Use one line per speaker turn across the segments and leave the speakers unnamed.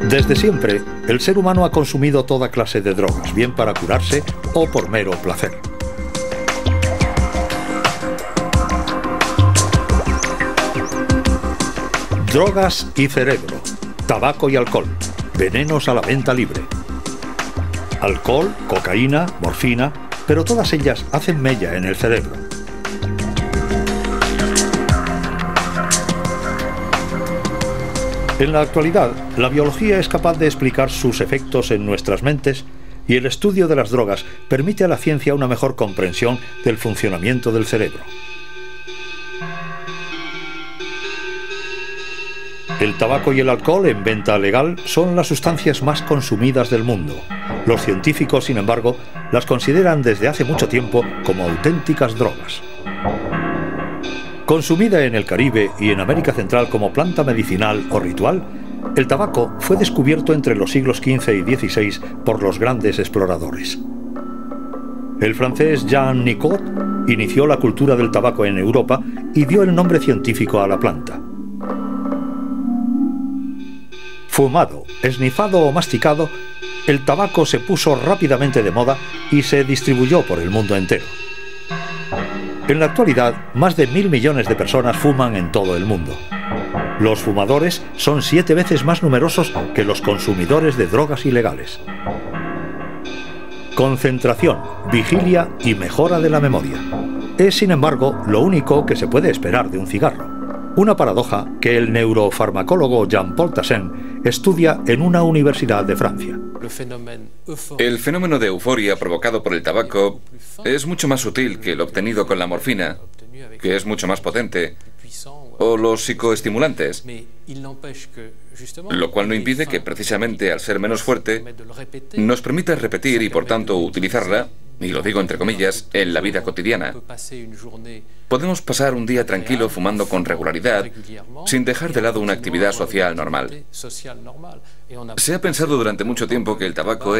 Desde siempre, el ser humano ha consumido toda clase de drogas, bien para curarse o por mero placer. Drogas y cerebro, tabaco y alcohol, venenos a la venta libre. Alcohol, cocaína, morfina, pero todas ellas hacen mella en el cerebro. En la actualidad, la biología es capaz de explicar sus efectos en nuestras mentes y el estudio de las drogas permite a la ciencia una mejor comprensión del funcionamiento del cerebro. El tabaco y el alcohol en venta legal son las sustancias más consumidas del mundo. Los científicos, sin embargo, las consideran desde hace mucho tiempo como auténticas drogas. Consumida en el Caribe y en América Central como planta medicinal o ritual, el tabaco fue descubierto entre los siglos XV y XVI por los grandes exploradores. El francés Jean Nicot inició la cultura del tabaco en Europa y dio el nombre científico a la planta. Fumado, esnifado o masticado, el tabaco se puso rápidamente de moda y se distribuyó por el mundo entero. En la actualidad, más de 1.000 millones de personas fuman en todo el mundo. Los fumadores son 7 veces más numerosos que los consumidores de drogas ilegales. Concentración, vigilia y mejora de la memoria. Es, sin embargo, lo único que se puede esperar de un cigarro. Una paradoja que el neurofarmacólogo Jean-Paul Tassin estudia en una universidad de Francia.
El fenómeno de euforia provocado por el tabaco es mucho más sutil que el obtenido con la morfina, que es mucho más potente, o los psicoestimulantes, lo cual no impide que precisamente al ser menos fuerte nos permita repetir y por tanto utilizarla, y lo digo entre comillas, en la vida cotidiana. Podemos pasar un día tranquilo fumando con regularidad, sin dejar de lado una actividad social normal. Se ha pensado durante mucho tiempo que el tabaco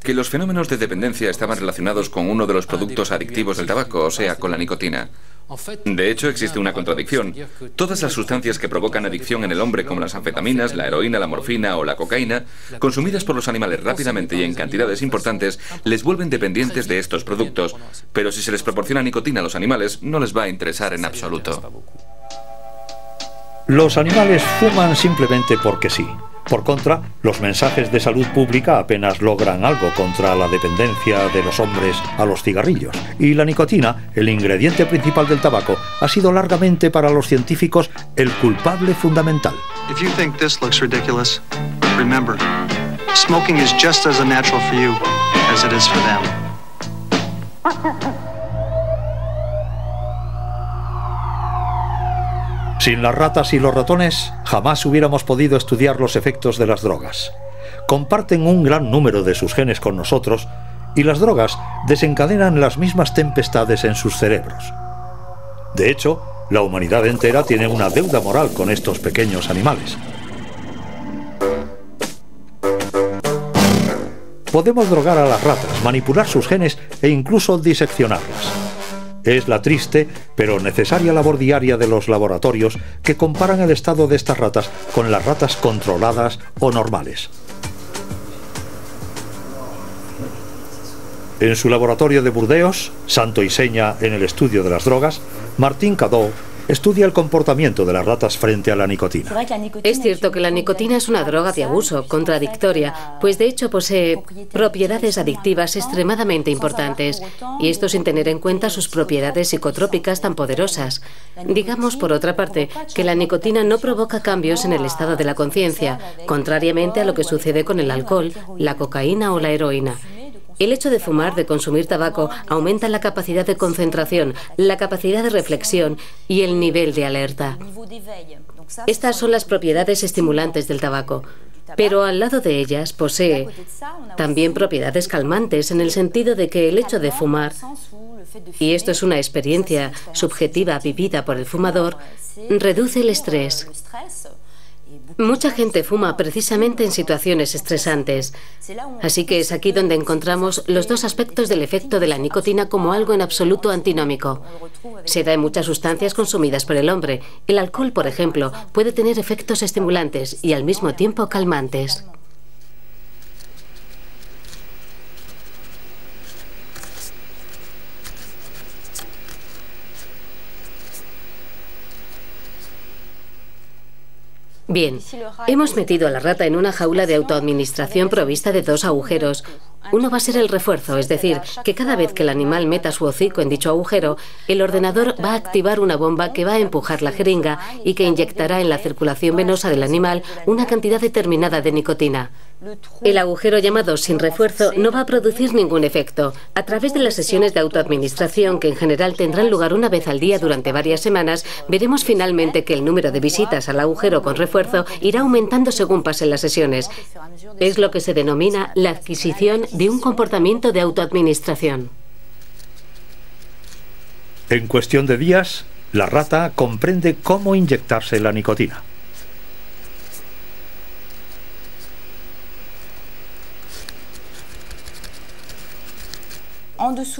que los fenómenos de dependencia estaban relacionados con uno de los productos adictivos del tabaco, o sea, con la nicotina. De hecho, existe una contradicción. Todas las sustancias que provocan adicción en el hombre, como las anfetaminas, la heroína, la morfina o la cocaína, consumidas por los animales rápidamente y en cantidades importantes, les vuelven dependientes de estos productos. Pero si se les proporciona nicotina a los animales, no les va a interesar en absoluto.
Los animales fuman simplemente porque sí. Por contra, los mensajes de salud pública apenas logran algo contra la dependencia de los hombres a los cigarrillos. Y la nicotina, el ingrediente principal del tabaco, ha sido largamente para los científicos el culpable fundamental.
If you think this looks ridiculous, remember, smoking is just as unnatural for you as it is for them.
Sin las ratas y los ratones, jamás hubiéramos podido estudiar los efectos de las drogas. Comparten un gran número de sus genes con nosotros y las drogas desencadenan las mismas tempestades en sus cerebros. De hecho, la humanidad entera tiene una deuda moral con estos pequeños animales. Podemos drogar a las ratas, manipular sus genes e incluso diseccionarlas. Es la triste, pero necesaria labor diaria de los laboratorios que comparan el estado de estas ratas con las ratas controladas o normales. En su laboratorio de Burdeos, santo y seña en el estudio de las drogas, Martín Cadot estudia el comportamiento de las ratas frente a la nicotina.
Es cierto que la nicotina es una droga de abuso, contradictoria, pues de hecho posee propiedades adictivas extremadamente importantes, y esto sin tener en cuenta sus propiedades psicotrópicas tan poderosas. Digamos, por otra parte, que la nicotina no provoca cambios en el estado de la conciencia, contrariamente a lo que sucede con el alcohol, la cocaína o la heroína. El hecho de fumar, de consumir tabaco, aumenta la capacidad de concentración, la capacidad de reflexión y el nivel de alerta. Estas son las propiedades estimulantes del tabaco, pero al lado de ellas posee también propiedades calmantes en el sentido de que el hecho de fumar, y esto es una experiencia subjetiva vivida por el fumador, reduce el estrés. Mucha gente fuma precisamente en situaciones estresantes, así que es aquí donde encontramos los dos aspectos del efecto de la nicotina como algo en absoluto antinómico. Se da en muchas sustancias consumidas por el hombre. El alcohol, por ejemplo, puede tener efectos estimulantes y al mismo tiempo calmantes. Bien, hemos metido a la rata en una jaula de autoadministración provista de 2 agujeros. Uno va a ser el refuerzo, es decir, que cada vez que el animal meta su hocico en dicho agujero, el ordenador va a activar una bomba que va a empujar la jeringa y que inyectará en la circulación venosa del animal una cantidad determinada de nicotina. El agujero llamado sin refuerzo no va a producir ningún efecto. A través de las sesiones de autoadministración, que en general tendrán lugar una vez al día durante varias semanas, veremos finalmente que el número de visitas al agujero con refuerzo irá aumentando según pasen las sesiones. Es lo que se denomina la adquisición de un comportamiento de autoadministración.
En cuestión de días, la rata comprende cómo inyectarse la nicotina.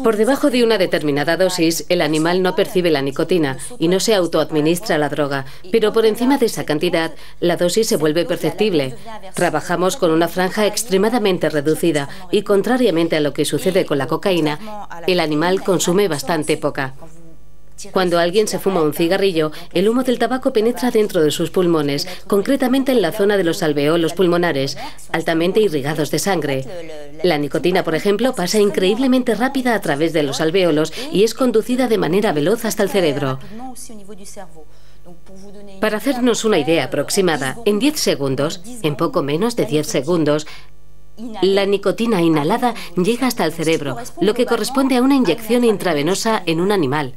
Por debajo de una determinada dosis, el animal no percibe la nicotina y no se autoadministra la droga, pero por encima de esa cantidad, la dosis se vuelve perceptible. Trabajamos con una franja extremadamente reducida y, contrariamente a lo que sucede con la cocaína, el animal consume bastante poca. Cuando alguien se fuma un cigarrillo, el humo del tabaco penetra dentro de sus pulmones, concretamente en la zona de los alveolos pulmonares, altamente irrigados de sangre. La nicotina, por ejemplo, pasa increíblemente rápida a través de los alveolos y es conducida de manera veloz hasta el cerebro. Para hacernos una idea aproximada, en 10 segundos, en poco menos de 10 segundos, la nicotina inhalada llega hasta el cerebro, lo que corresponde a una inyección intravenosa en un animal.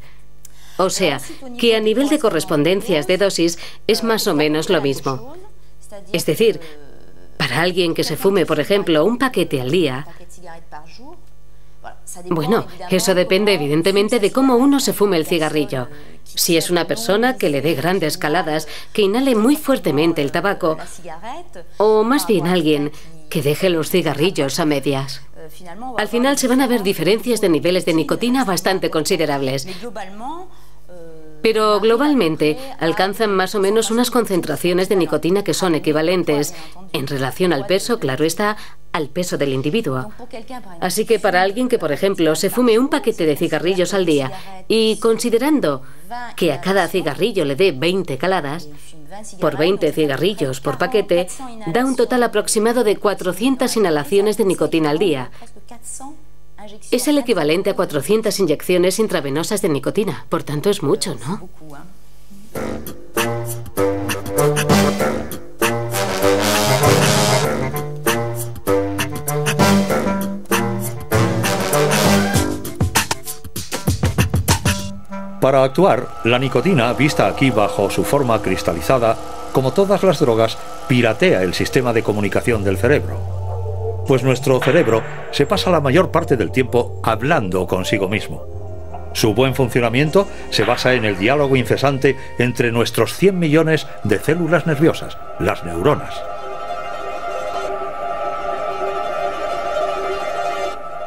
O sea, que a nivel de correspondencias de dosis es más o menos lo mismo. Es decir, para alguien que se fume, por ejemplo, un paquete al día, bueno, eso depende evidentemente de cómo uno se fume el cigarrillo. Si es una persona que le dé grandes caladas, que inhale muy fuertemente el tabaco, o más bien alguien que deje los cigarrillos a medias. Al final se van a ver diferencias de niveles de nicotina bastante considerables. Pero globalmente alcanzan más o menos unas concentraciones de nicotina que son equivalentes, en relación al peso, claro está, al peso del individuo. Así que para alguien que, por ejemplo, se fume un paquete de cigarrillos al día y considerando que a cada cigarrillo le dé 20 caladas, por 20 cigarrillos por paquete, da un total aproximado de 400 inhalaciones de nicotina al día. Es el equivalente a 400 inyecciones intravenosas de nicotina. Por tanto, es mucho, ¿no?
Para actuar, la nicotina, vista aquí bajo su forma cristalizada, como todas las drogas, piratea el sistema de comunicación del cerebro. Pues nuestro cerebro se pasa la mayor parte del tiempo hablando consigo mismo. Su buen funcionamiento se basa en el diálogo incesante entre nuestros 100 millones de células nerviosas, las neuronas.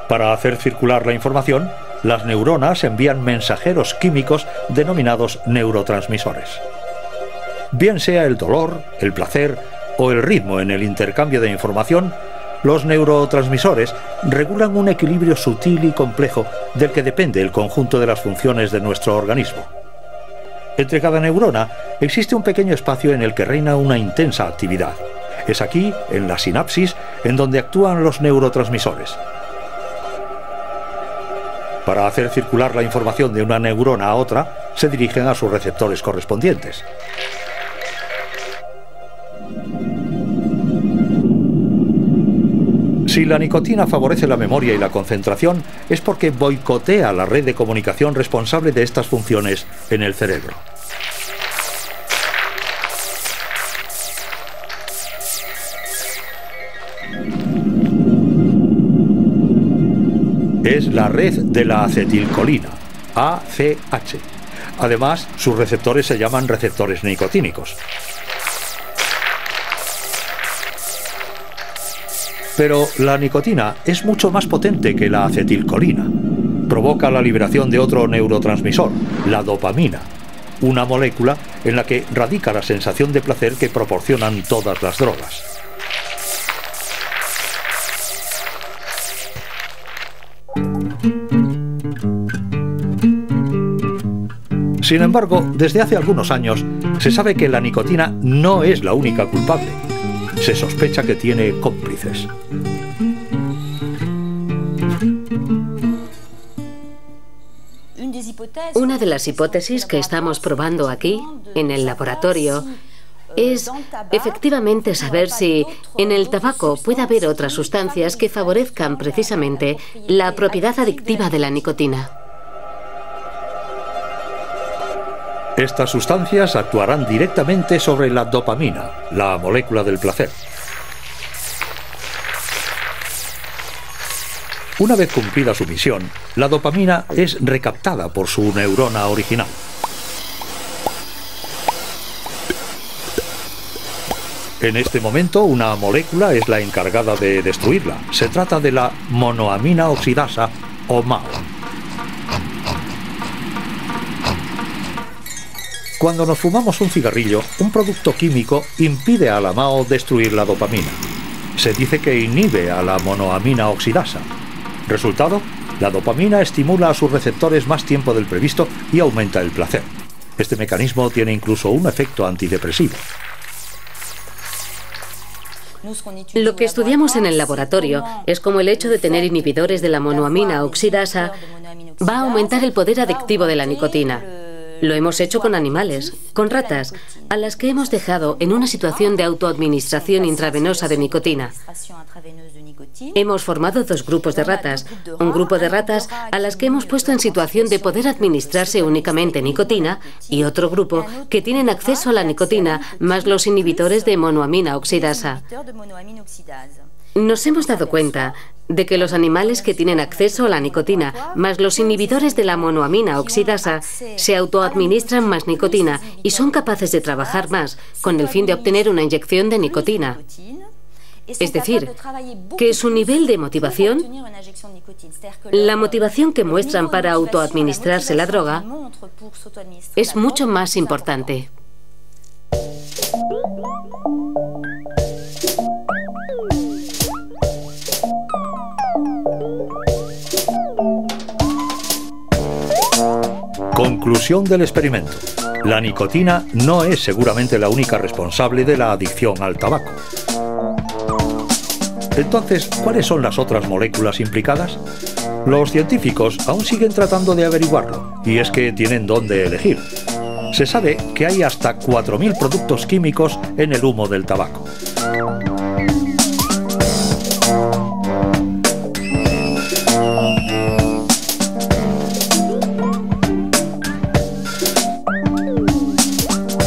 Para hacer circular la información, las neuronas envían mensajeros químicos denominados neurotransmisores. Bien sea el dolor, el placer o el ritmo en el intercambio de información, los neurotransmisores regulan un equilibrio sutil y complejo del que depende el conjunto de las funciones de nuestro organismo. Entre cada neurona existe un pequeño espacio en el que reina una intensa actividad. Es aquí, en la sinapsis, en donde actúan los neurotransmisores. Para hacer circular la información de una neurona a otra, se dirigen a sus receptores correspondientes. Si la nicotina favorece la memoria y la concentración, es porque boicotea la red de comunicación responsable de estas funciones en el cerebro. Es la red de la acetilcolina, ACH. Además, sus receptores se llaman receptores nicotínicos. Pero la nicotina es mucho más potente que la acetilcolina. Provoca la liberación de otro neurotransmisor, la dopamina, una molécula en la que radica la sensación de placer que proporcionan todas las drogas. Sin embargo, desde hace algunos años se sabe que la nicotina no es la única culpable. Se sospecha que tiene cómplices.
Una de las hipótesis que estamos probando aquí, en el laboratorio, es efectivamente saber si en el tabaco puede haber otras sustancias que favorezcan precisamente la propiedad adictiva de la nicotina.
Estas sustancias actuarán directamente sobre la dopamina, la molécula del placer. Una vez cumplida su misión, la dopamina es recaptada por su neurona original. En este momento, una molécula es la encargada de destruirla. Se trata de la monoamina oxidasa, o MAO. Cuando nos fumamos un cigarrillo, un producto químico impide a la MAO destruir la dopamina. Se dice que inhibe a la monoamina oxidasa. Resultado, la dopamina estimula a sus receptores más tiempo del previsto y aumenta el placer. Este mecanismo tiene incluso un efecto antidepresivo.
Lo que estudiamos en el laboratorio es cómo el hecho de tener inhibidores de la monoamina oxidasa va a aumentar el poder adictivo de la nicotina. Lo hemos hecho con animales, con ratas, a las que hemos dejado en una situación de autoadministración intravenosa de nicotina. Hemos formado dos grupos de ratas. Un grupo de ratas a las que hemos puesto en situación de poder administrarse únicamente nicotina y otro grupo que tienen acceso a la nicotina más los inhibidores de monoamina oxidasa. Nos hemos dado cuenta de que los animales que tienen acceso a la nicotina más los inhibidores de la monoamina oxidasa se autoadministran más nicotina y son capaces de trabajar más con el fin de obtener una inyección de nicotina. Es decir, que su nivel de motivación, la motivación que muestran para autoadministrarse la droga, es mucho más importante.
Conclusión del experimento. La nicotina no es seguramente la única responsable de la adicción al tabaco. Entonces, ¿cuáles son las otras moléculas implicadas? Los científicos aún siguen tratando de averiguarlo, y es que tienen dónde elegir. Se sabe que hay hasta 4.000 productos químicos en el humo del tabaco.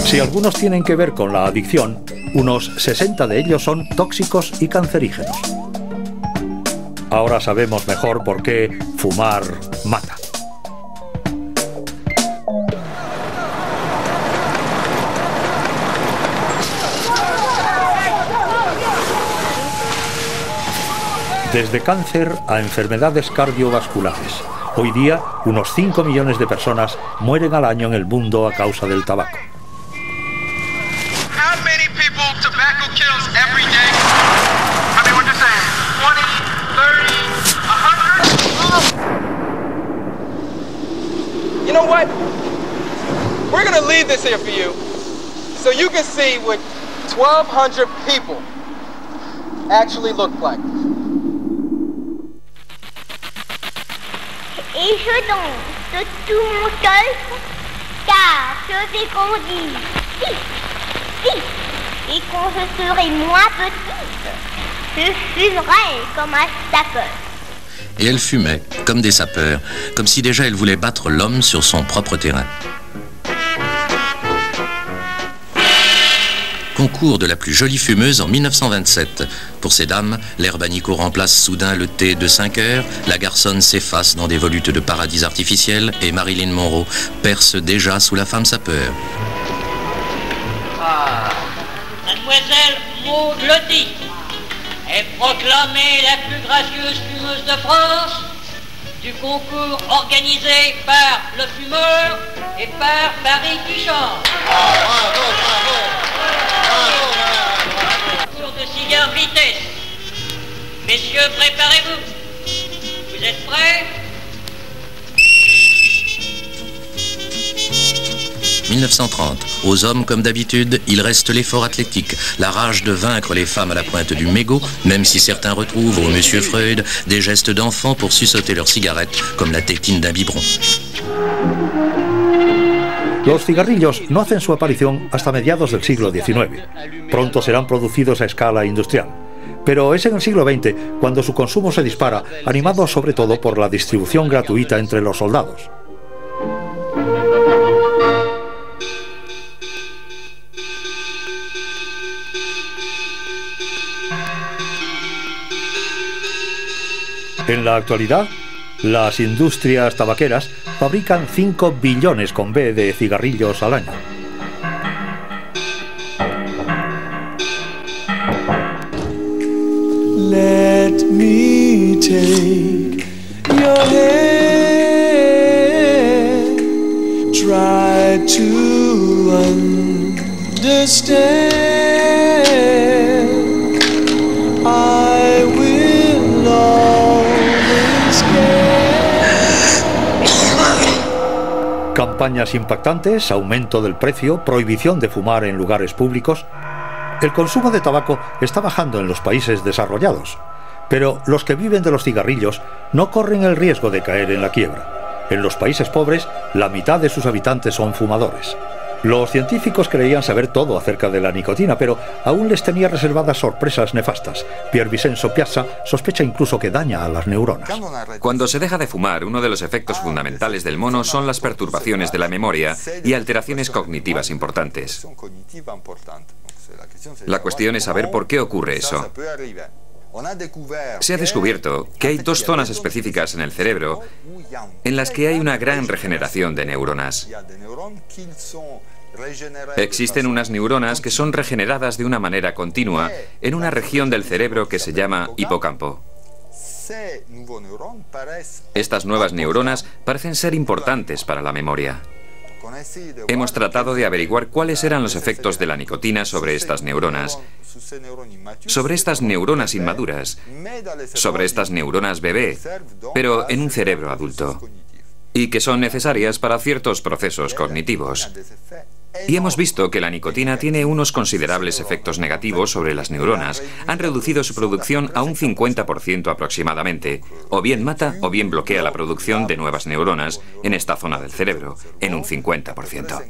Si algunos tienen que ver con la adicción, unos 60 de ellos son tóxicos y cancerígenos. Ahora sabemos mejor por qué fumar mata. Desde cáncer a enfermedades cardiovasculares. Hoy día, unos 5 millones de personas mueren al año en el mundo a causa del tabaco.
You know what? We're going to leave this here for you so you can see what 1,200 people actually look like.
Et je danse de tout mon cœur, car je vais grandir. Et quand je serai moins petite, je fumerai comme un sapeur.
Et elle fumait, comme des sapeurs, comme si déjà elle voulait battre l'homme sur son propre terrain. Concours de la plus jolie fumeuse en 1927. Pour ces dames, l'herbe à Nico remplace soudain le thé de 5 heures, la garçonne s'efface dans des volutes de paradis artificiels et Marilyn Monroe perce déjà sous la femme sapeur.
Mademoiselle Maud Lottie est proclamée la plus gracieuse fumeuse de France du concours organisé par le fumeur et par Paris qui chante. Bravo, bravo, bravo. Concours de cigare vitesse. Messieurs, préparez-vous. Vous êtes prêts?
1930. Aux hommes, comme d'habitude, il reste l'effort athlétique, la rage de vaincre les femmes à la pointe du mégot, même si certains retrouvent au Monsieur Freud des gestes d'enfants pour suçoter leurs cigarettes, comme la tétine d'un biberon.
Los cigarrillos no hacen su aparición hasta mediados del siglo XIX. Pronto serán producidos a escala industrial. Pero es en el siglo XX cuando su consumo se dispara, animado sobre todo por la distribución gratuita entre los soldados. En la actualidad, las industrias tabaqueras fabrican 5 billones con B de cigarrillos al año.
Let me take your hand, try to understand. I will always care.
Campañas impactantes, aumento del precio, prohibición de fumar en lugares públicos. El consumo de tabaco está bajando en los países desarrollados, pero los que viven de los cigarrillos no corren el riesgo de caer en la quiebra. En los países pobres, la mitad de sus habitantes son fumadores. Los científicos creían saber todo acerca de la nicotina, pero aún les tenía reservadas sorpresas nefastas. Pier Vincenzo Piazza sospecha incluso que daña a las neuronas.
Cuando se deja de fumar, uno de los efectos fundamentales del mono son las perturbaciones de la memoria y alteraciones cognitivas importantes. La cuestión es saber por qué ocurre eso. Se ha descubierto que hay 2 zonas específicas en el cerebro en las que hay una gran regeneración de neuronas. Existen unas neuronas que son regeneradas de una manera continua en una región del cerebro que se llama hipocampo. Estas nuevas neuronas parecen ser importantes para la memoria. Hemos tratado de averiguar cuáles eran los efectos de la nicotina sobre estas neuronas, sobre estas neuronas inmaduras, sobre estas neuronas bebé, pero en un cerebro adulto, y que son necesarias para ciertos procesos cognitivos. Y hemos visto que la nicotina tiene unos considerables efectos negativos sobre las neuronas. Han reducido su producción a un 50% aproximadamente. O bien mata o bien bloquea la producción de nuevas neuronas en esta zona del cerebro, en un 50%.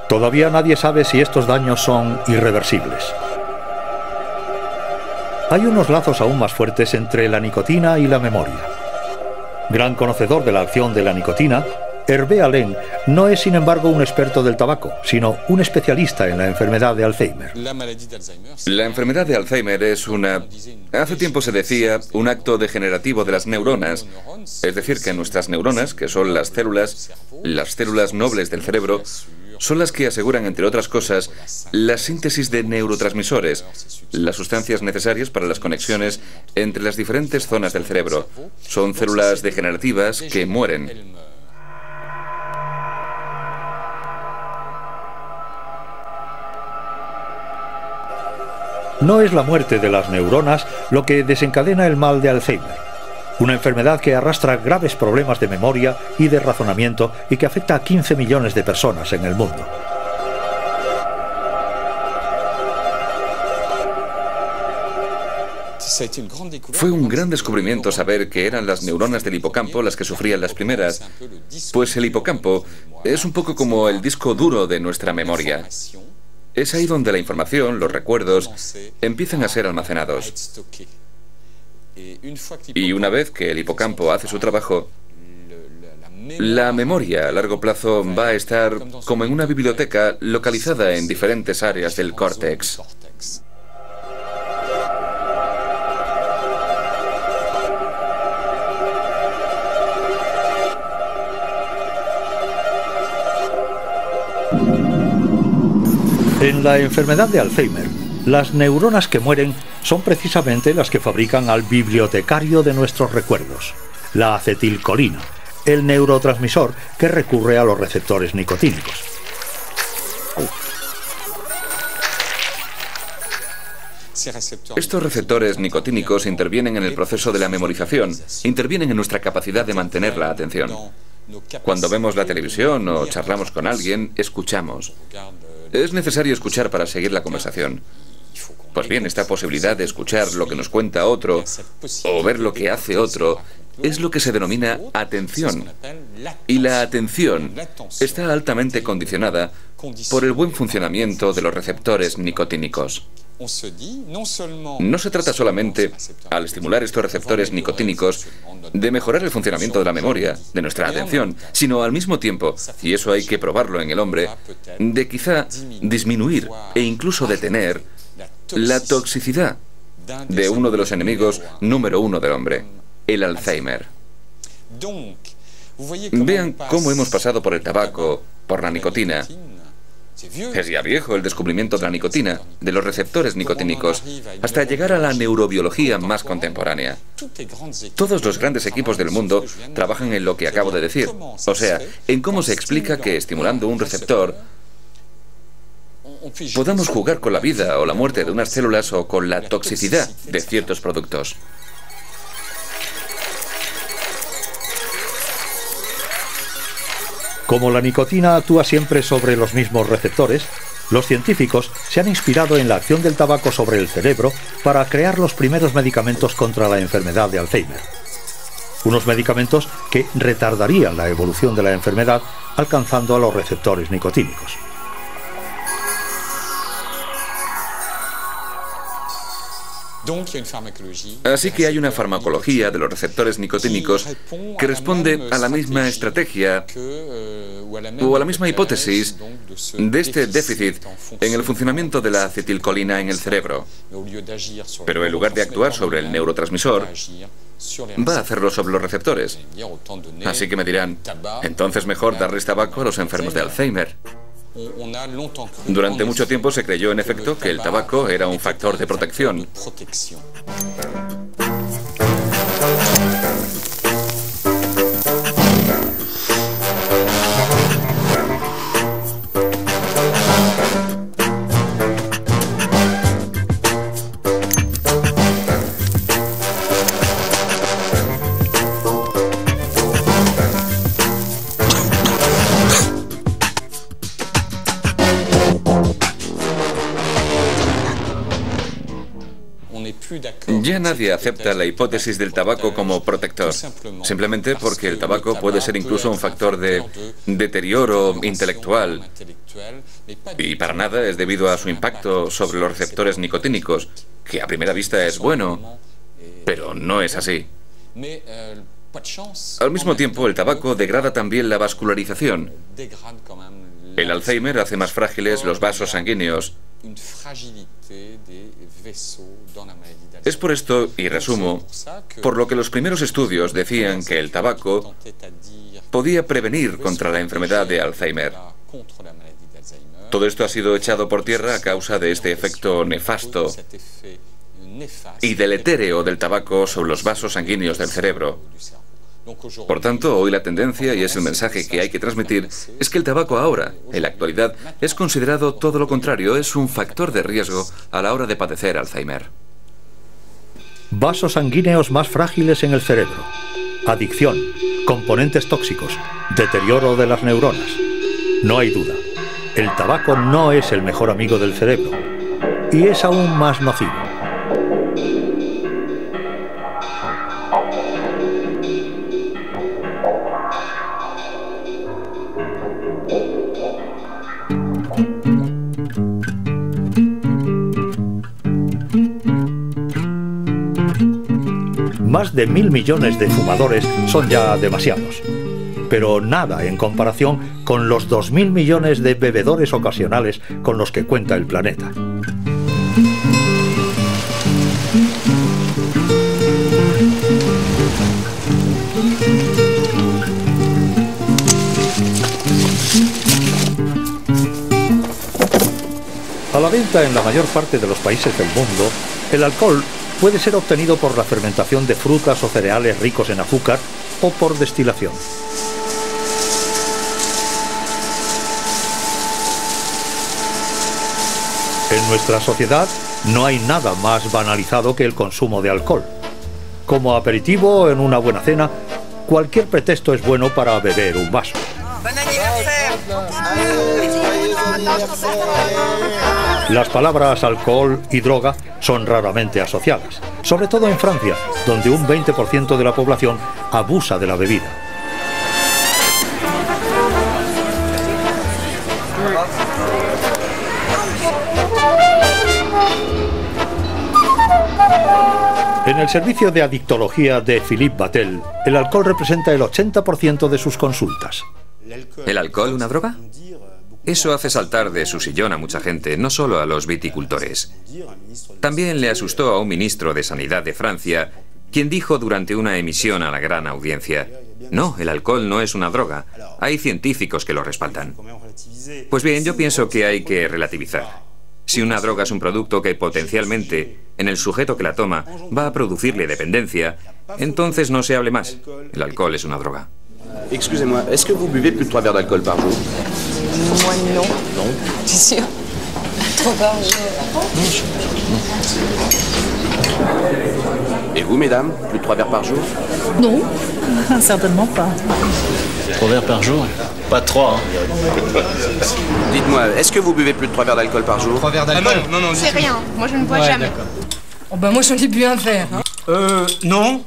Todavía nadie sabe si estos daños son irreversibles. Hay unos lazos aún más fuertes entre la nicotina y la memoria. Gran conocedor de la acción de la nicotina, Hervé Allen no es, sin embargo, un experto del tabaco, sino un especialista en la enfermedad de Alzheimer.
La enfermedad de Alzheimer es hace tiempo se decía, un acto degenerativo de las neuronas. Es decir, que nuestras neuronas, que son las células nobles del cerebro, son las que aseguran, entre otras cosas, la síntesis de neurotransmisores, las sustancias necesarias para las conexiones entre las diferentes zonas del cerebro. Son células degenerativas que mueren.
No es la muerte de las neuronas lo que desencadena el mal de Alzheimer, una enfermedad que arrastra graves problemas de memoria y de razonamiento y que afecta a 15 millones de personas en el mundo.
Fue un gran descubrimiento saber que eran las neuronas del hipocampo las que sufrían las primeras, pues el hipocampo es un poco como el disco duro de nuestra memoria. Es ahí donde la información, los recuerdos, empiezan a ser almacenados. Y una vez que el hipocampo hace su trabajo, la memoria a largo plazo va a estar como en una biblioteca localizada en diferentes áreas del córtex.
En la enfermedad de Alzheimer, las neuronas que mueren son precisamente las que fabrican al bibliotecario de nuestros recuerdos, la acetilcolina, el neurotransmisor que recurre a los receptores nicotínicos.
Estos receptores nicotínicos intervienen en el proceso de la memorización, intervienen en nuestra capacidad de mantener la atención. Cuando vemos la televisión o charlamos con alguien, escuchamos. Es necesario escuchar para seguir la conversación. Pues bien, esta posibilidad de escuchar lo que nos cuenta otro o ver lo que hace otro es lo que se denomina atención. Y la atención está altamente condicionada por el buen funcionamiento de los receptores nicotínicos. No se trata solamente, al estimular estos receptores nicotínicos, de mejorar el funcionamiento de la memoria, de nuestra atención, sino al mismo tiempo, y eso hay que probarlo en el hombre, de quizá disminuir e incluso detener la toxicidad de uno de los enemigos número uno del hombre, el Alzheimer. Vean cómo hemos pasado por el tabaco, por la nicotina. Es ya viejo el descubrimiento de la nicotina, de los receptores nicotínicos, hasta llegar a la neurobiología más contemporánea. Todos los grandes equipos del mundo trabajan en lo que acabo de decir, o sea, en cómo se explica que estimulando un receptor podamos jugar con la vida o la muerte de unas células o con la toxicidad de ciertos productos.
Como la nicotina actúa siempre sobre los mismos receptores, los científicos se han inspirado en la acción del tabaco sobre el cerebro para crear los primeros medicamentos contra la enfermedad de Alzheimer. Unos medicamentos que retardarían la evolución de la enfermedad alcanzando a los receptores nicotínicos.
Así que hay una farmacología de los receptores nicotínicos que responde a la misma estrategia o a la misma hipótesis de este déficit en el funcionamiento de la acetilcolina en el cerebro. Pero en lugar de actuar sobre el neurotransmisor, va a hacerlo sobre los receptores. Así que me dirán, entonces mejor darles tabaco a los enfermos de Alzheimer. Durante mucho tiempo se creyó en efecto que el tabaco era un factor de protección. Ya nadie acepta la hipótesis del tabaco como protector, simplemente porque el tabaco puede ser incluso un factor de deterioro intelectual. Y para nada es debido a su impacto sobre los receptores nicotínicos, que a primera vista es bueno, pero no es así. Al mismo tiempo, el tabaco degrada también la vascularización. El Alzheimer hace más frágiles los vasos sanguíneos. Es por esto, y resumo, por lo que los primeros estudios decían que el tabaco podía prevenir contra la enfermedad de Alzheimer. Todo esto ha sido echado por tierra a causa de este efecto nefasto y deletéreo del tabaco sobre los vasos sanguíneos del cerebro. Por tanto, hoy la tendencia, y es el mensaje que hay que transmitir, es que el tabaco ahora, en la actualidad, es considerado todo lo contrario, es un factor de riesgo a la hora de padecer Alzheimer.
Vasos sanguíneos más frágiles en el cerebro, adicción, componentes tóxicos, deterioro de las neuronas. No hay duda, el tabaco no es el mejor amigo del cerebro y es aún más nocivo. Más de 1.000 millones de fumadores son ya demasiados, pero nada en comparación con los 2.000 millones de bebedores ocasionales con los que cuenta el planeta. A la venta en la mayor parte de los países del mundo, el alcohol puede ser obtenido por la fermentación de frutas o cereales ricos en azúcar o por destilación. En nuestra sociedad no hay nada más banalizado que el consumo de alcohol. Como aperitivo en una buena cena, cualquier pretexto es bueno para beber un vaso. Las palabras alcohol y droga son raramente asociadas, sobre todo en Francia, donde un 20% de la población abusa de la bebida. En el servicio de adictología de Philippe Battel, el alcohol representa el 80% de sus consultas.
¿El alcohol una droga? Eso hace saltar de su sillón a mucha gente, no solo a los viticultores. También le asustó a un ministro de Sanidad de Francia, quien dijo durante una emisión a la gran audiencia: no, el alcohol no es una droga. Hay científicos que lo respaldan. Pues bien, yo pienso que hay que relativizar. Si una droga es un producto que potencialmente, en el sujeto que la toma, va a producirle dependencia, entonces no se hable más. El alcohol es una droga.
Excusez-moi, est-ce que vous buvez plus de 3 verres d'alcool par jour?
Moi, non.
Non?
T'es sûr? 3 par jour.
Et vous, mesdames, plus de 3 verres par jour?
Non, certainement pas.
3 verres par jour? Pas 3, hein.
Dites-moi, est-ce que vous buvez plus de 3 verres d'alcool par jour?
3 verres d'alcool?
Ah non, c'est rien. Moi, je ne bois jamais.
Oh ben moi, j'en ai bu un verre. Hein.
Non.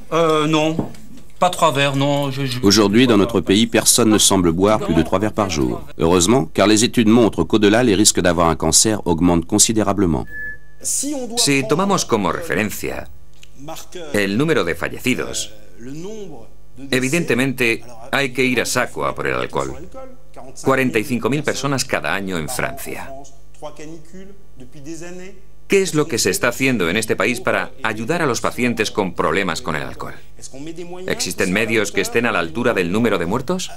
Pas 3 verres, non.
Aujourd'hui, dans notre pays, personne ne semble boire plus de 3 verres par jour. Heureusement, car les études montrent qu'au-delà, les risques d'avoir un cancer augmentent considérablement.
Si tomamos como referencia el número de fallecidos, evidentemente hay que ir a saco a por el alcohol. 45.000 personas cada año en Francia. ¿Qué es lo que se está haciendo en este país para ayudar a los pacientes con problemas con el alcohol? ¿Existen medios que estén a la altura del número de muertos?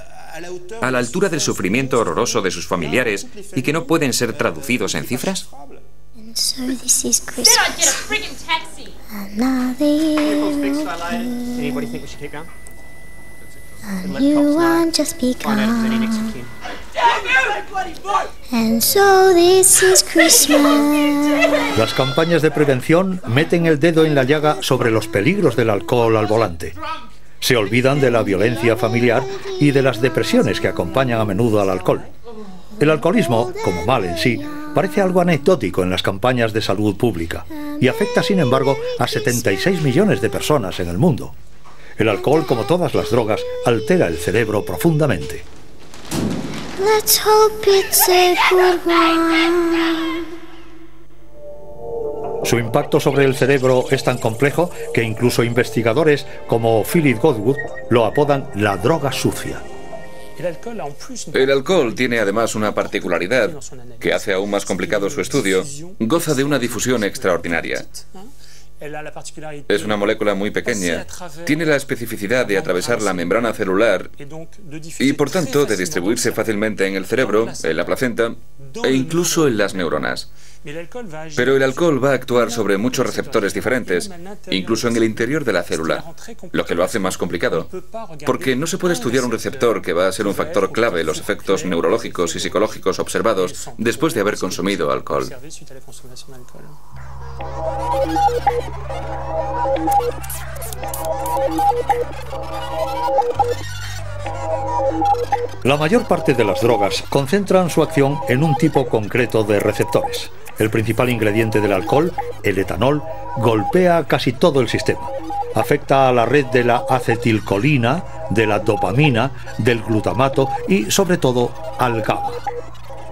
¿A la altura del sufrimiento horroroso de sus familiares y que no pueden ser traducidos en cifras?
So this is Christmas. Another year.
Anybody think we should keep going?
A new one just begun. And so this is Christmas.
Las campañas de prevención meten el dedo en la llaga sobre los peligros del alcohol al volante. Se olvidan de la violencia familiar y de las depresiones que acompañan a menudo al alcohol. El alcoholismo, como mal en sí, parece algo anecdótico en las campañas de salud pública y afecta, sin embargo, a 76 millones de personas en el mundo. El alcohol, como todas las drogas, altera el cerebro profundamente.
Let's hope it's a good one.
Su impacto sobre el cerebro es tan complejo que incluso investigadores como Philip Godwood lo apodan la droga sucia.
El alcohol tiene además una particularidad que hace aún más complicado su estudio. Goza de una difusión extraordinaria. Es una molécula muy pequeña. Tiene la especificidad de atravesar la membrana celular y, por tanto, de distribuirse fácilmente en el cerebro, en la placenta e incluso en las neuronas. Pero el alcohol va a actuar sobre muchos receptores diferentes, incluso en el interior de la célula, lo que lo hace más complicado, porque no se puede estudiar un receptor que va a ser un factor clave en los efectos neurológicos y psicológicos observados después de haber consumido alcohol.
La mayor parte de las drogas concentran su acción en un tipo concreto de receptores. El principal ingrediente del alcohol, el etanol, golpea casi todo el sistema. Afecta a la red de la acetilcolina, de la dopamina, del glutamato y, sobre todo, al GABA.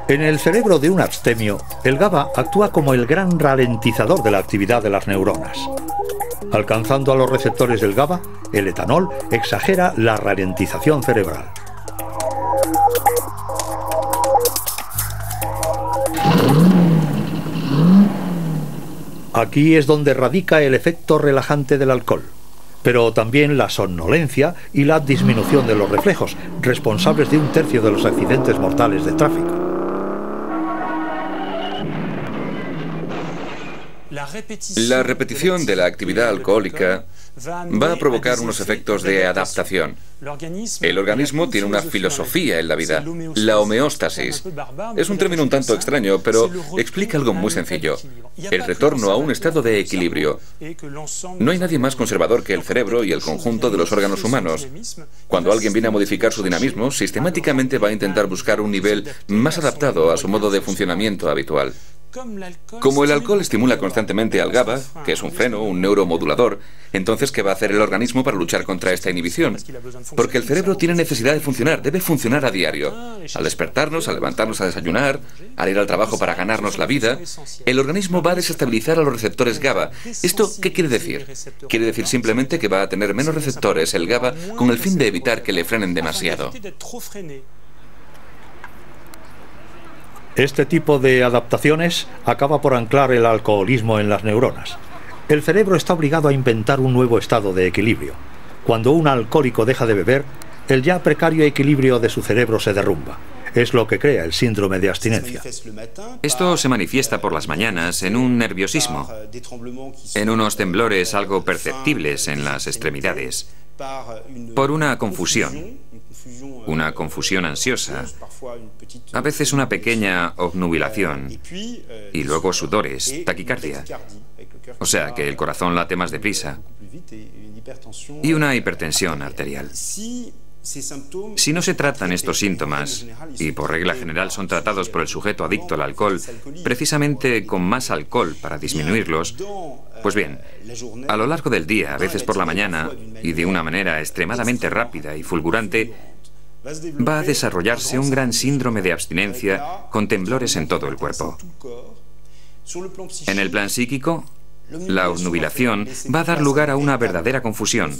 En el cerebro de un abstemio, el GABA actúa como el gran ralentizador de la actividad de las neuronas. Alcanzando a los receptores del GABA, el etanol exagera la ralentización cerebral. Aquí es donde radica el efecto relajante del alcohol, pero también la somnolencia y la disminución de los reflejos, responsables de 1/3 de los accidentes mortales de tráfico.
La repetición de la actividad alcohólica va a provocar unos efectos de adaptación. El organismo tiene una filosofía en la vida, la homeostasis. Es un término un tanto extraño, pero explica algo muy sencillo: el retorno a un estado de equilibrio. No hay nadie más conservador que el cerebro y el conjunto de los órganos humanos. Cuando alguien viene a modificar su dinamismo, sistemáticamente va a intentar buscar un nivel más adaptado a su modo de funcionamiento habitual. Como el alcohol estimula constantemente al GABA, que es un freno, un neuromodulador, entonces ¿qué va a hacer el organismo para luchar contra esta inhibición? Porque el cerebro tiene necesidad de funcionar, debe funcionar a diario. Al despertarnos, al levantarnos a desayunar, al ir al trabajo para ganarnos la vida, el organismo va a desestabilizar a los receptores GABA. ¿Esto qué quiere decir? Quiere decir simplemente que va a tener menos receptores el GABA con el fin de evitar que le frenen demasiado.
Este tipo de adaptaciones acaba por anclar el alcoholismo en las neuronas. El cerebro está obligado a inventar un nuevo estado de equilibrio. Cuando un alcohólico deja de beber, el ya precario equilibrio de su cerebro se derrumba. Es lo que crea el síndrome de abstinencia.
Esto se manifiesta por las mañanas en un nerviosismo, en unos temblores algo perceptibles en las extremidades, por una confusión ansiosa, a veces una pequeña obnubilación y luego sudores, taquicardia, o sea que el corazón late más deprisa, y una hipertensión arterial. Si no se tratan estos síntomas, y por regla general son tratados por el sujeto adicto al alcohol, precisamente con más alcohol para disminuirlos, pues bien, a lo largo del día, a veces por la mañana, y de una manera extremadamente rápida y fulgurante, va a desarrollarse un gran síndrome de abstinencia con temblores en todo el cuerpo. En el plan psíquico, la obnubilación va a dar lugar a una verdadera confusión,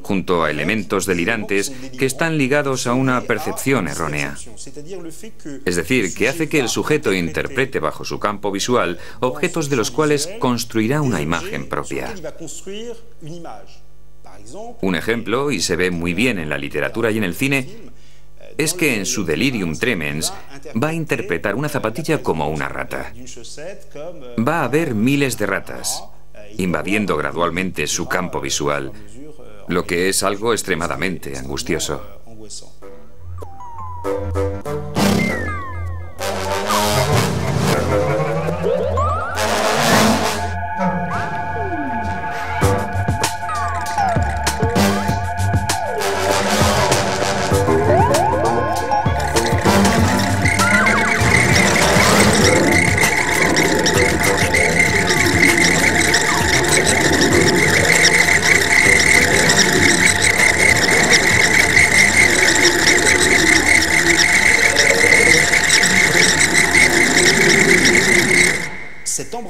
junto a elementos delirantes que están ligados a una percepción errónea. Es decir, que hace que el sujeto interprete bajo su campo visual objetos de los cuales construirá una imagen propia. Un ejemplo, y se ve muy bien en la literatura y en el cine, es que en su delirium tremens va a interpretar una zapatilla como una rata. Va a ver miles de ratas, invadiendo gradualmente su campo visual, lo que es algo extremadamente angustioso.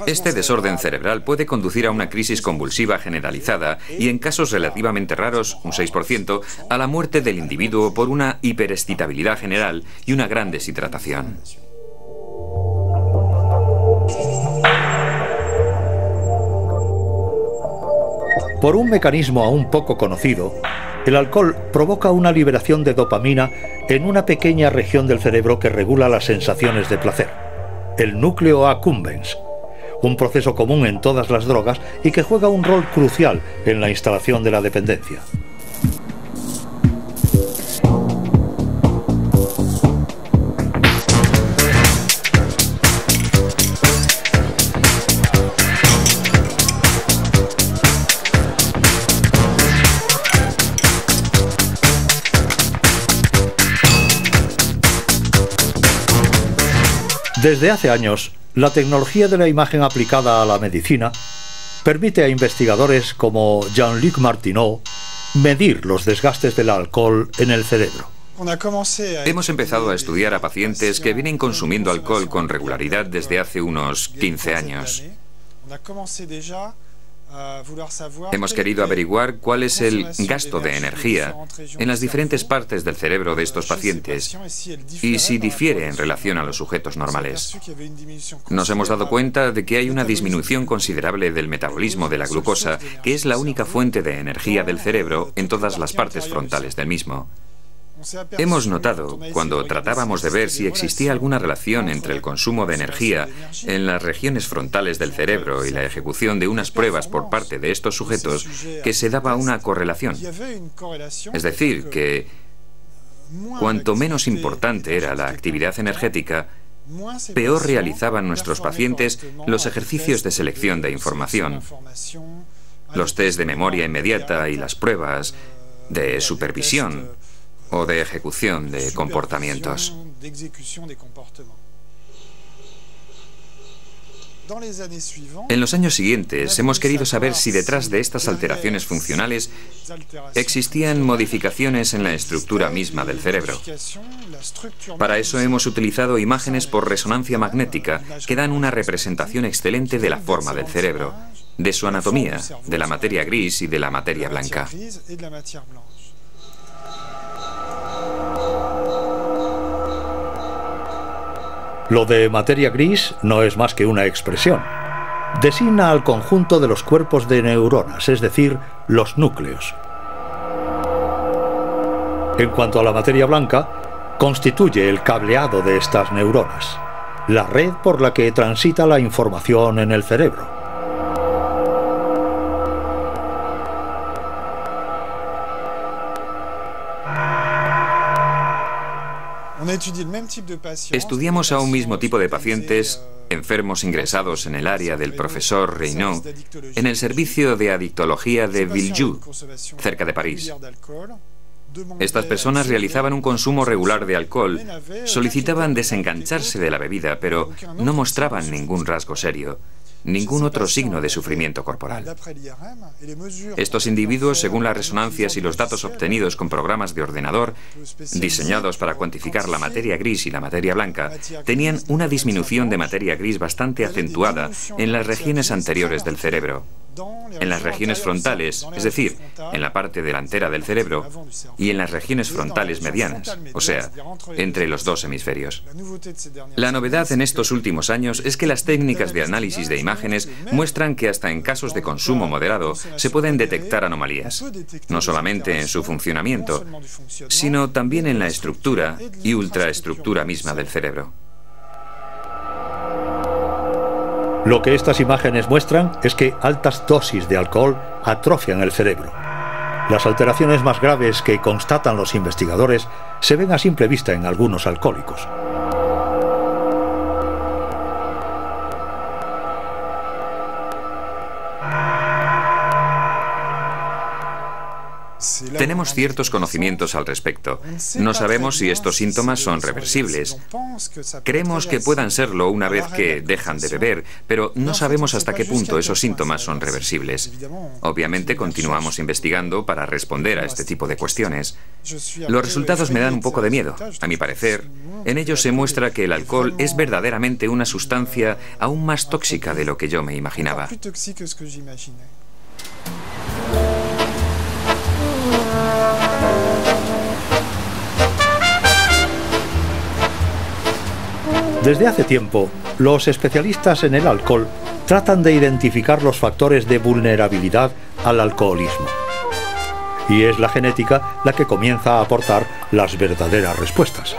Este desorden cerebral puede conducir a una crisis convulsiva generalizada y, en casos relativamente raros, un 6%, a la muerte del individuo por una hiperexcitabilidad general y una gran deshidratación.
Por un mecanismo aún poco conocido, el alcohol provoca una liberación de dopamina en una pequeña región del cerebro que regula las sensaciones de placer, el núcleo accumbens, un proceso común en todas las drogas y que juega un rol crucial en la instalación de la dependencia. Desde hace años, la tecnología de la imagen aplicada a la medicina permite a investigadores como Jean-Luc Martineau medir los desgastes del alcohol en el cerebro.
Hemos empezado a estudiar a pacientes que vienen consumiendo alcohol con regularidad desde hace unos 15 años. Hemos querido averiguar cuál es el gasto de energía en las diferentes partes del cerebro de estos pacientes y si difiere en relación a los sujetos normales. Nos hemos dado cuenta de que hay una disminución considerable del metabolismo de la glucosa, que es la única fuente de energía del cerebro en todas las partes frontales del mismo. Hemos notado, cuando tratábamos de ver si existía alguna relación entre el consumo de energía en las regiones frontales del cerebro y la ejecución de unas pruebas por parte de estos sujetos, que se daba una correlación. Es decir, que cuanto menos importante era la actividad energética, peor realizaban nuestros pacientes los ejercicios de selección de información, los test de memoria inmediata y las pruebas de supervisión o de ejecución de comportamientos. En los años siguientes hemos querido saber si detrás de estas alteraciones funcionales existían modificaciones en la estructura misma del cerebro. Para eso hemos utilizado imágenes por resonancia magnética que dan una representación excelente de la forma del cerebro, de su anatomía, de la materia gris y de la materia blanca.
Lo de materia gris no es más que una expresión. Designa al conjunto de los cuerpos de neuronas, es decir, los núcleos. En cuanto a la materia blanca, constituye el cableado de estas neuronas, la red por la que transita la información en el cerebro.
Estudiamos a un mismo tipo de pacientes enfermos ingresados en el área del profesor Reynaud en el servicio de adictología de Villejuif, cerca de París. Estas personas realizaban un consumo regular de alcohol, solicitaban desengancharse de la bebida, pero no mostraban ningún rasgo serio, ningún otro signo de sufrimiento corporal. Estos individuos, según las resonancias y los datos obtenidos con programas de ordenador diseñados para cuantificar la materia gris y la materia blanca, tenían una disminución de materia gris bastante acentuada en las regiones anteriores del cerebro, en las regiones frontales, es decir, en la parte delantera del cerebro, y en las regiones frontales medianas, o sea, entre los dos hemisferios. La novedad en estos últimos años es que las técnicas de análisis de imágenes muestran que hasta en casos de consumo moderado se pueden detectar anomalías, no solamente en su funcionamiento, sino también en la estructura y ultraestructura misma del cerebro.
Lo que estas imágenes muestran es que altas dosis de alcohol atrofian el cerebro. Las alteraciones más graves que constatan los investigadores se ven a simple vista en algunos alcohólicos.
Tenemos ciertos conocimientos al respecto. No sabemos si estos síntomas son reversibles. Creemos que puedan serlo una vez que dejan de beber, pero no sabemos hasta qué punto esos síntomas son reversibles. Obviamente continuamos investigando para responder a este tipo de cuestiones. Los resultados me dan un poco de miedo. A mi parecer, en ellos se muestra que el alcohol es verdaderamente una sustancia aún más tóxica de lo que yo me imaginaba.
Desde hace tiempo, los especialistas en el alcohol tratan de identificar los factores de vulnerabilidad al alcoholismo. Y es la genética la que comienza a aportar las verdaderas respuestas.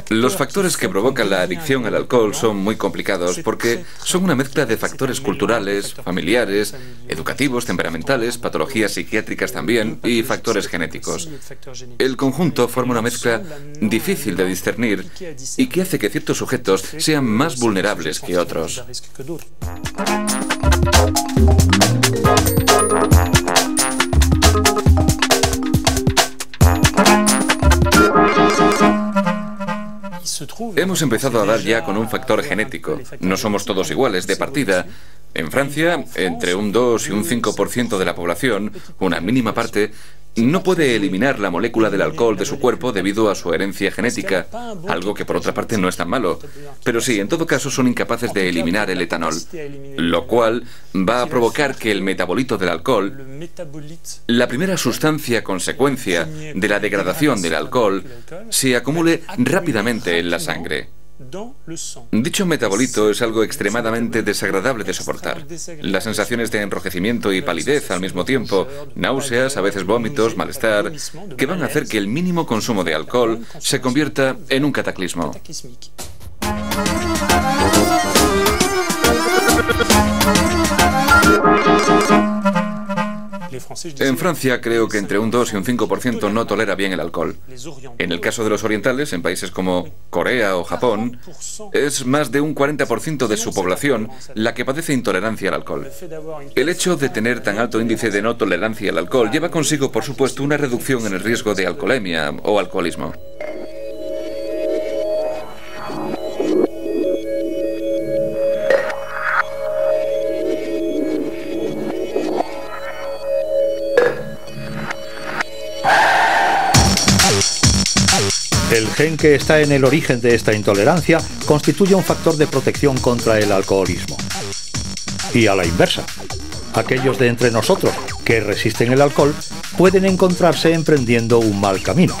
Los factores que provocan la adicción al alcohol son muy complicados porque son una mezcla de factores culturales, familiares, educativos, temperamentales, patologías psiquiátricas también y factores genéticos. El conjunto forma una mezcla difícil de discernir y que hace que ciertos sujetos sean más vulnerables que otros. Hemos empezado a dar ya con un factor genético. No somos todos iguales de partida. En Francia, entre un 2 y un 5% de la población, una mínima parte, No puede eliminar la molécula del alcohol de su cuerpo debido a su herencia genética, algo que por otra parte no es tan malo. Pero sí, en todo caso son incapaces de eliminar el etanol, lo cual va a provocar que el metabolito del alcohol, la primera sustancia consecuencia de la degradación del alcohol, se acumule rápidamente en la sangre. Dicho metabolito es algo extremadamente desagradable de soportar. Las sensaciones de enrojecimiento y palidez al mismo tiempo, náuseas, a veces vómitos, malestar, que van a hacer que el mínimo consumo de alcohol se convierta en un cataclismo. En Francia creo que entre un 2 y un 5% no tolera bien el alcohol. En el caso de los orientales, en países como Corea o Japón, es más de un 40% de su población la que padece intolerancia al alcohol. El hecho de tener tan alto índice de no tolerancia al alcohol lleva consigo, por supuesto, una reducción en el riesgo de alcoholemia o alcoholismo.
El gen que está en el origen de esta intolerancia constituye un factor de protección contra el alcoholismo. Y a la inversa, aquellos de entre nosotros que resisten el alcohol pueden encontrarse emprendiendo un mal camino.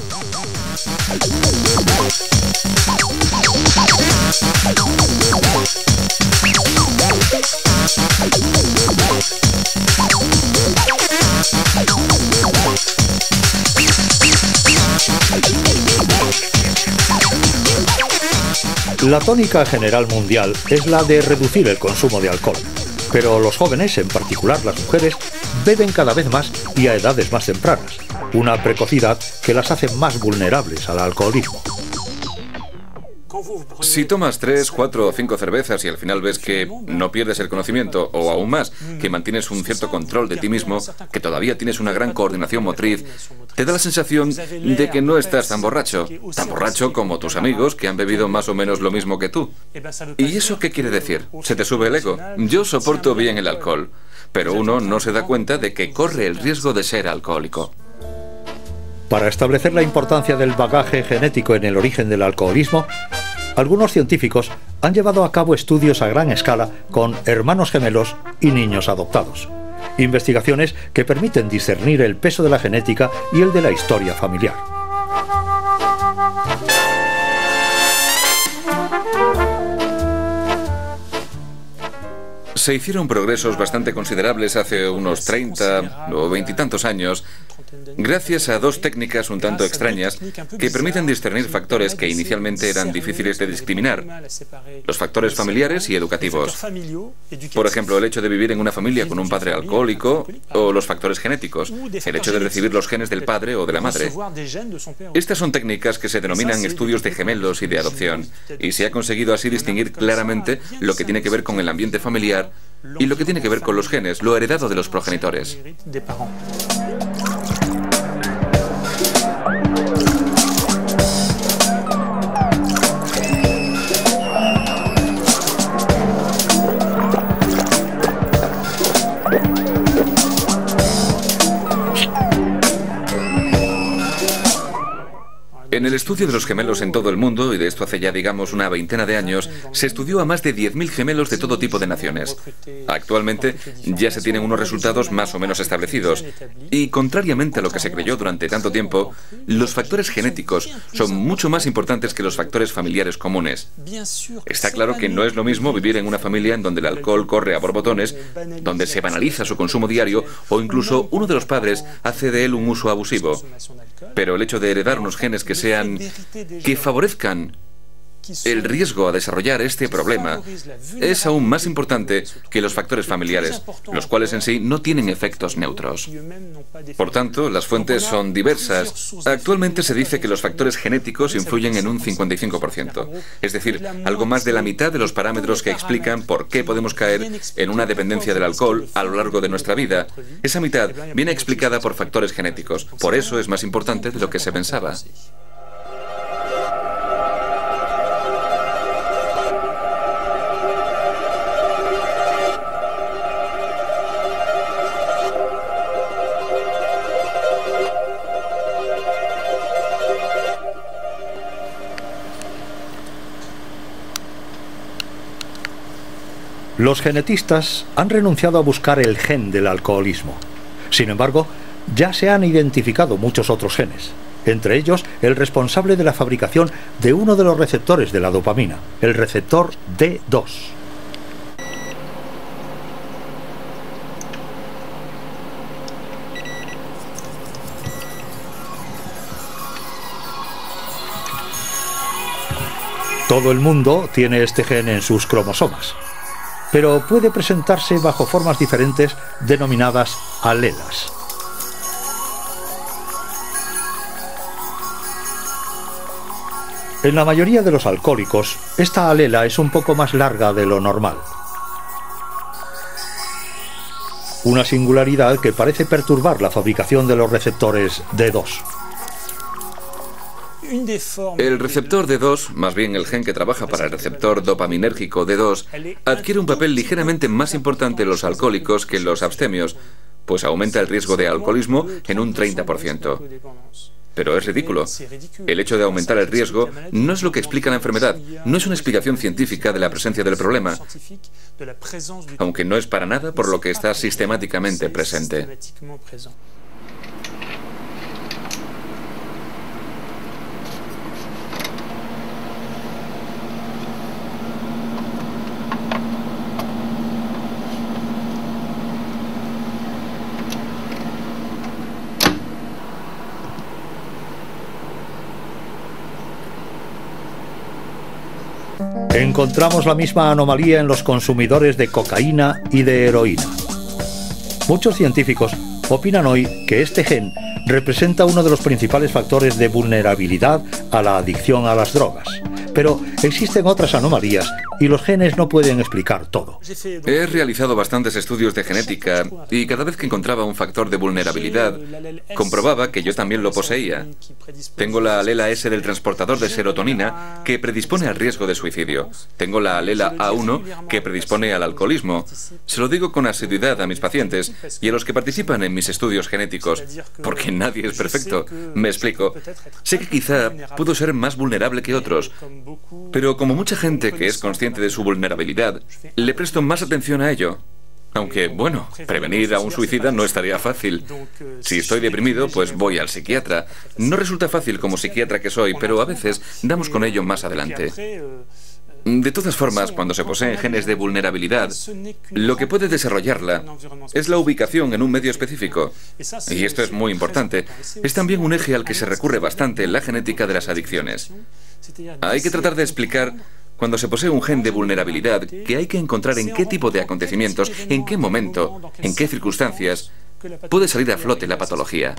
La tónica general mundial es la de reducir el consumo de alcohol, pero los jóvenes, en particular las mujeres, beben cada vez más y a edades más tempranas, una precocidad que las hace más vulnerables al alcoholismo.
Si tomas 3, 4 o 5 cervezas y al final ves que no pierdes el conocimiento, o aún más, que mantienes un cierto control de ti mismo, que todavía tienes una gran coordinación motriz, te da la sensación de que no estás tan borracho como tus amigos que han bebido más o menos lo mismo que tú. ¿Y eso qué quiere decir? ¿Se te sube el ego? Yo soporto bien el alcohol, pero uno no se da cuenta de que corre el riesgo de ser alcohólico.
Para establecer la importancia del bagaje genético en el origen del alcoholismo, algunos científicos han llevado a cabo estudios a gran escala con hermanos gemelos y niños adoptados. Investigaciones que permiten discernir el peso de la genética y el de la historia familiar.
Se hicieron progresos bastante considerables hace unos 30 o 20 y tantos años gracias a dos técnicas un tanto extrañas que permiten discernir factores que inicialmente eran difíciles de discriminar: los factores familiares y educativos. Por ejemplo, el hecho de vivir en una familia con un padre alcohólico, o los factores genéticos, el hecho de recibir los genes del padre o de la madre. Estas son técnicas que se denominan estudios de gemelos y de adopción, y se ha conseguido así distinguir claramente lo que tiene que ver con el ambiente familiar y lo que tiene que ver con los genes, lo heredado de los progenitores. En el estudio de los gemelos en todo el mundo, y de esto hace ya digamos una veintena de años, se estudió a más de 10.000 gemelos de todo tipo de naciones. Actualmente ya se tienen unos resultados más o menos establecidos, y contrariamente a lo que se creyó durante tanto tiempo, los factores genéticos son mucho más importantes que los factores familiares comunes. Está claro que no es lo mismo vivir en una familia en donde el alcohol corre a borbotones, donde se banaliza su consumo diario, o incluso uno de los padres hace de él un uso abusivo. Pero el hecho de heredar unos genes que favorezcan el riesgo a desarrollar este problema es aún más importante que los factores familiares, los cuales en sí no tienen efectos neutros. Por tanto, las fuentes son diversas. Actualmente se dice que los factores genéticos influyen en un 55%, es decir, algo más de la mitad de los parámetros que explican por qué podemos caer en una dependencia del alcohol a lo largo de nuestra vida. Esa mitad viene explicada por factores genéticos, por eso es más importante de lo que se pensaba.
Los genetistas han renunciado a buscar el gen del alcoholismo. Sin embargo, ya se han identificado muchos otros genes, entre ellos el responsable de la fabricación de uno de los receptores de la dopamina, el receptor D2. Todo el mundo tiene este gen en sus cromosomas, pero puede presentarse bajo formas diferentes denominadas alelas. En la mayoría de los alcohólicos, esta alela es un poco más larga de lo normal. Una singularidad que parece perturbar la fabricación de los receptores D2.
El receptor D2, más bien el gen que trabaja para el receptor dopaminérgico D2, adquiere un papel ligeramente más importante en los alcohólicos que en los abstemios, pues aumenta el riesgo de alcoholismo en un 30%. Pero es ridículo. El hecho de aumentar el riesgo no es lo que explica la enfermedad, no es una explicación científica de la presencia del problema, aunque no es para nada por lo que está sistemáticamente presente.
Encontramos la misma anomalía en los consumidores de cocaína y de heroína. Muchos científicos opinan hoy que este gen representa uno de los principales factores de vulnerabilidad a la adicción a las drogas. Pero existen otras anomalías y los genes no pueden explicar todo.
He realizado bastantes estudios de genética y cada vez que encontraba un factor de vulnerabilidad, comprobaba que yo también lo poseía. Tengo la alela S del transportador de serotonina que predispone al riesgo de suicidio. Tengo la alela A1 que predispone al alcoholismo. Se lo digo con asiduidad a mis pacientes y a los que participan en mis estudios genéticos, porque nadie es perfecto. Me explico. Sé que quizá puedo ser más vulnerable que otros, pero como mucha gente que es consciente de su vulnerabilidad, le presto más atención a ello. Aunque, bueno, prevenir a un suicida no estaría fácil. Si estoy deprimido, pues voy al psiquiatra. No resulta fácil como psiquiatra que soy, pero a veces damos con ello más adelante. De todas formas, cuando se poseen genes de vulnerabilidad, lo que puede desarrollarla es la ubicación en un medio específico. Y esto es muy importante. Es también un eje al que se recurre bastante en la genética de las adicciones. Hay que tratar de explicar, cuando se posee un gen de vulnerabilidad, que hay que encontrar en qué tipo de acontecimientos, en qué momento, en qué circunstancias, puede salir a flote la patología.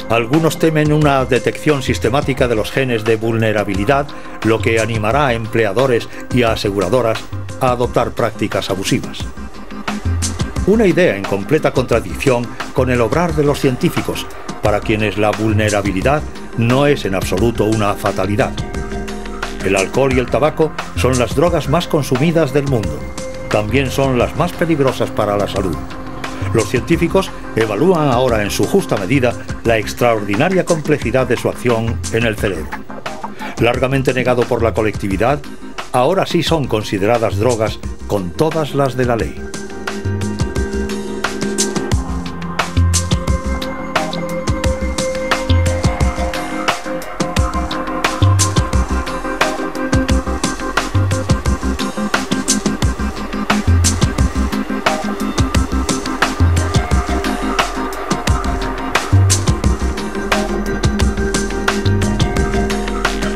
Algunos temen una detección sistemática de los genes de vulnerabilidad, lo que animará a empleadores y a aseguradoras a adoptar prácticas abusivas. Una idea en completa contradicción con el obrar de los científicos, para quienes la vulnerabilidad no es en absoluto una fatalidad. El alcohol y el tabaco son las drogas más consumidas del mundo. También son las más peligrosas para la salud. Los científicos evalúan ahora en su justa medida la extraordinaria complejidad de su acción en el cerebro. Largamente negado por la colectividad, ahora sí son consideradas drogas con todas las de la ley.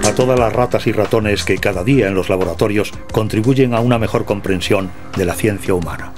A todas las ratas y ratones que cada día en los laboratorios contribuyen a una mejor comprensión de la ciencia humana.